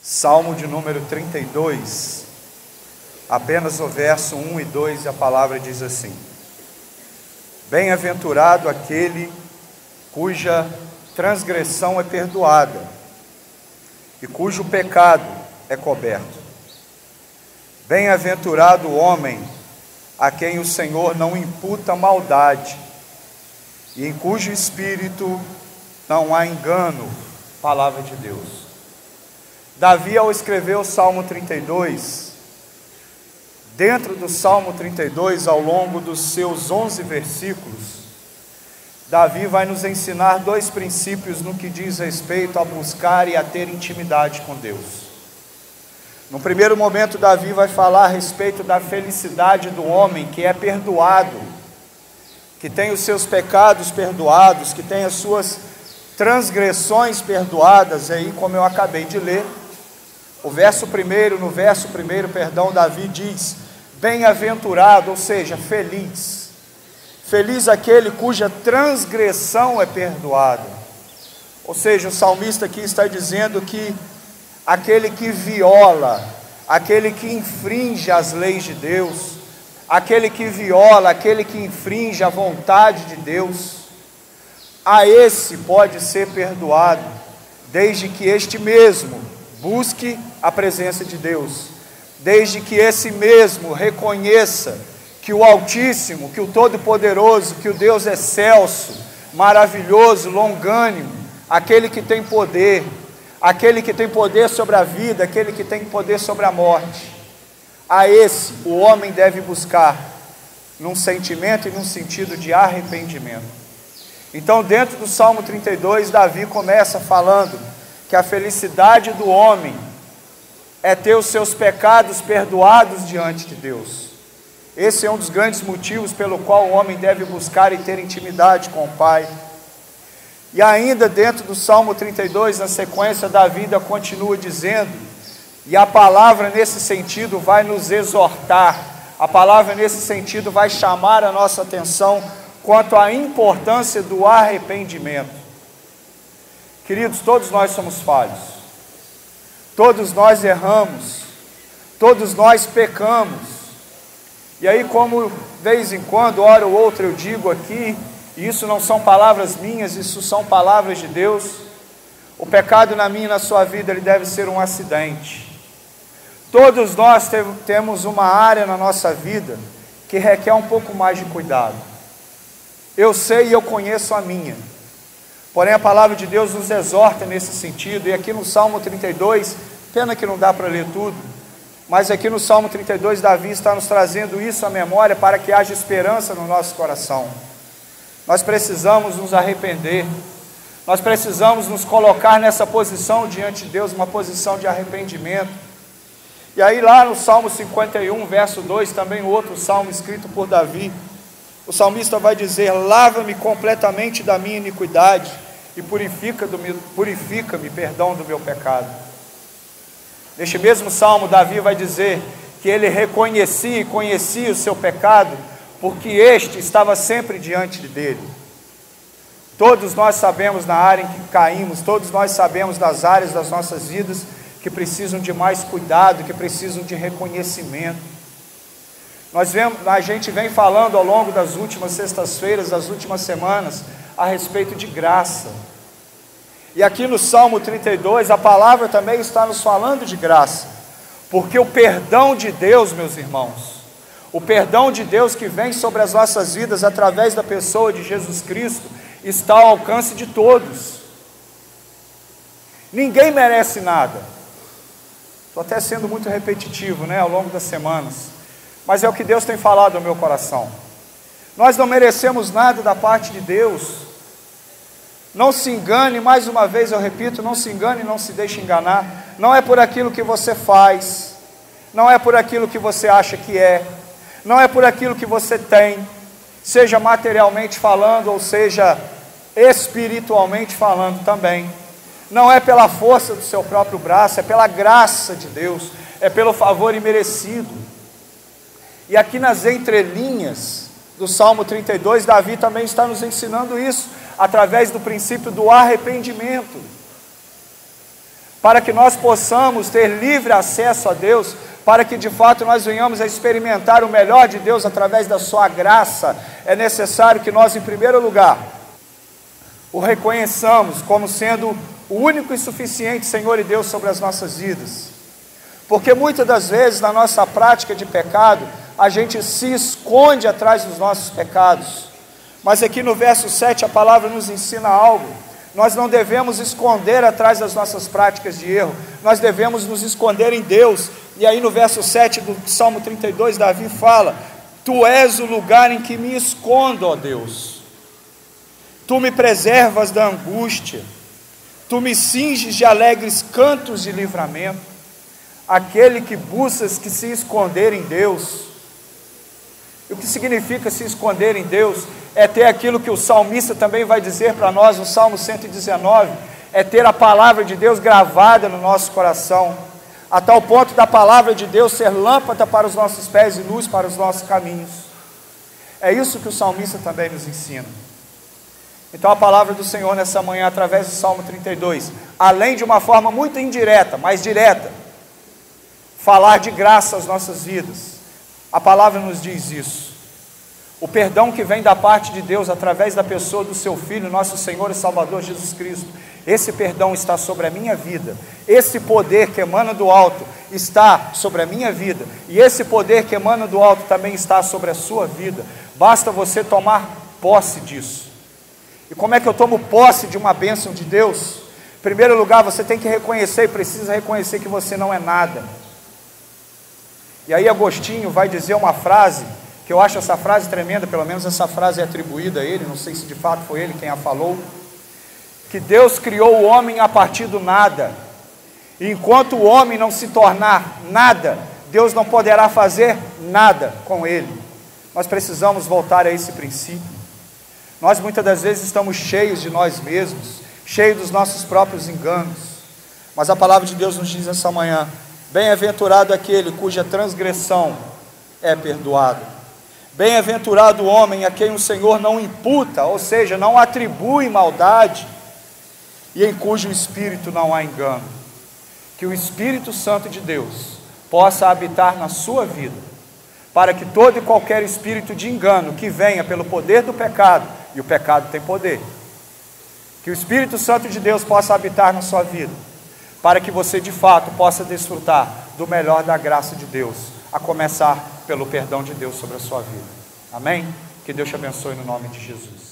Salmo de número 32, apenas o verso 1 e 2, a palavra diz assim: Bem-aventurado aquele cuja transgressão é perdoada e cujo pecado é coberto. Bem-aventurado o homem a quem o Senhor não imputa maldade e em cujo espírito não há engano. Palavra de Deus. Davi, ao escrever o Salmo 32, dentro do Salmo 32, ao longo dos seus 11 versículos, Davi vai nos ensinar dois princípios no que diz respeito a buscar e a ter intimidade com Deus. No primeiro momento, Davi vai falar a respeito da felicidade do homem que é perdoado, que tem os seus pecados perdoados, que tem as suas transgressões perdoadas. Aí, como eu acabei de ler, no verso 1, Davi diz: bem-aventurado, ou seja, feliz. Feliz aquele cuja transgressão é perdoada. Ou seja, o salmista aqui está dizendo que aquele que viola, aquele que infringe as leis de Deus, aquele que viola, aquele que infringe a vontade de Deus, a esse pode ser perdoado, desde que este mesmo busque a presença de Deus, desde que esse mesmo reconheça que o Altíssimo, que o Todo-Poderoso, que o Deus excelso, maravilhoso, longânimo, aquele que tem poder sobre a vida, aquele que tem poder sobre a morte, a esse o homem deve buscar num sentimento e num sentido de arrependimento. Então, dentro do Salmo 32, Davi começa falando que a felicidade do homem é ter os seus pecados perdoados diante de Deus. Esse é um dos grandes motivos pelo qual o homem deve buscar e ter intimidade com o Pai. E ainda dentro do Salmo 32, na sequência, Davi continua dizendo, e a palavra nesse sentido vai nos exortar, a palavra nesse sentido vai chamar a nossa atenção quanto à importância do arrependimento. Queridos, todos nós somos falhos, todos nós erramos, todos nós pecamos, e aí, como de vez em quando, hora ou outra, eu digo aqui, e isso não são palavras minhas, isso são palavras de Deus, o pecado na minha e na sua vida, ele deve ser um acidente. Todos nós temos uma área na nossa vida que requer um pouco mais de cuidado. Eu sei e eu conheço a minha, porém a palavra de Deus nos exorta nesse sentido, e aqui no Salmo 32, pena que não dá para ler tudo, mas aqui no Salmo 32, Davi está nos trazendo isso à memória para que haja esperança no nosso coração. Nós precisamos nos arrepender, nós precisamos nos colocar nessa posição diante de Deus, uma posição de arrependimento. E aí lá no Salmo 51, verso 2, também outro salmo escrito por Davi, o salmista vai dizer: lava-me completamente da minha iniquidade e purifica-me, perdão, do meu pecado. Neste mesmo salmo, Davi vai dizer que ele reconhecia e conhecia o seu pecado, porque este estava sempre diante dele. Todos nós sabemos na área em que caímos, todos nós sabemos das áreas das nossas vidas que precisam de mais cuidado, que precisam de reconhecimento. A gente vem falando ao longo das últimas sextas-feiras, das últimas semanas, a respeito de graça. E aqui no Salmo 32, a palavra também está nos falando de graça, porque o perdão de Deus, meus irmãos, o perdão de Deus que vem sobre as nossas vidas através da pessoa de Jesus Cristo, está ao alcance de todos. Ninguém merece nada. Estou até sendo muito repetitivo, ao longo das semanas, mas é o que Deus tem falado ao meu coração. Nós não merecemos nada da parte de Deus. Não se engane, mais uma vez eu repito, não se engane e não se deixe enganar. Não é por aquilo que você faz, não é por aquilo que você acha que é, não é por aquilo que você tem, seja materialmente falando ou seja espiritualmente falando também. Não é pela força do seu próprio braço, é pela graça de Deus, é pelo favor imerecido. E aqui nas entrelinhas do Salmo 32, Davi também está nos ensinando isso, através do princípio do arrependimento. para que nós possamos ter livre acesso a Deus, para que de fato nós venhamos a experimentar o melhor de Deus através da sua graça, é necessário que nós, em primeiro lugar, o reconheçamos como sendo o único e suficiente Senhor e Deus sobre as nossas vidas. Porque muitas das vezes na nossa prática de pecado, a gente se esconde atrás dos nossos pecados. Mas aqui no verso 7 a palavra nos ensina algo. Nós não devemos esconder atrás das nossas práticas de erro, nós devemos nos esconder em Deus. E aí no verso 7 do Salmo 32, Davi fala: Tu és o lugar em que me escondo, ó Deus. Tu me preservas da angústia, Tu me cinges de alegres cantos de livramento. Aquele que busca que se esconder em Deus. E o que significa se esconder em Deus? É ter aquilo que o salmista também vai dizer para nós no Salmo 119, é ter a palavra de Deus gravada no nosso coração, a tal ponto da palavra de Deus ser lâmpada para os nossos pés e luz para os nossos caminhos. É isso que o salmista também nos ensina. Então a palavra do Senhor nessa manhã, através do Salmo 32, além de uma forma muito indireta, mas direta, falar de graça às nossas vidas, a palavra nos diz isso. O perdão que vem da parte de Deus através da pessoa do seu Filho, nosso Senhor e Salvador Jesus Cristo, esse perdão está sobre a minha vida. Esse poder que emana do alto está sobre a minha vida, e esse poder que emana do alto também está sobre a sua vida. Basta você tomar posse disso. E como é que eu tomo posse de uma bênção de Deus? Em primeiro lugar, você tem que reconhecer, e precisa reconhecer que você não é nada. E aí Agostinho vai dizer uma frase, que eu acho essa frase tremenda, pelo menos essa frase é atribuída a ele, não sei se de fato foi ele quem a falou, que Deus criou o homem a partir do nada, e enquanto o homem não se tornar nada, Deus não poderá fazer nada com ele. Nós precisamos voltar a esse princípio. Nós muitas das vezes estamos cheios de nós mesmos, cheios dos nossos próprios enganos, mas a palavra de Deus nos diz essa manhã: bem-aventurado aquele cuja transgressão é perdoada. Bem-aventurado o homem a quem o Senhor não imputa, ou seja, não atribui maldade, e em cujo espírito não há engano. Que o Espírito Santo de Deus possa habitar na sua vida, para que todo e qualquer espírito de engano que venha pelo poder do pecado, e o pecado tem poder, que o Espírito Santo de Deus possa habitar na sua vida, para que você de fato possa desfrutar do melhor da graça de Deus, a começar pelo perdão de Deus sobre a sua vida. Amém? Que Deus te abençoe no nome de Jesus.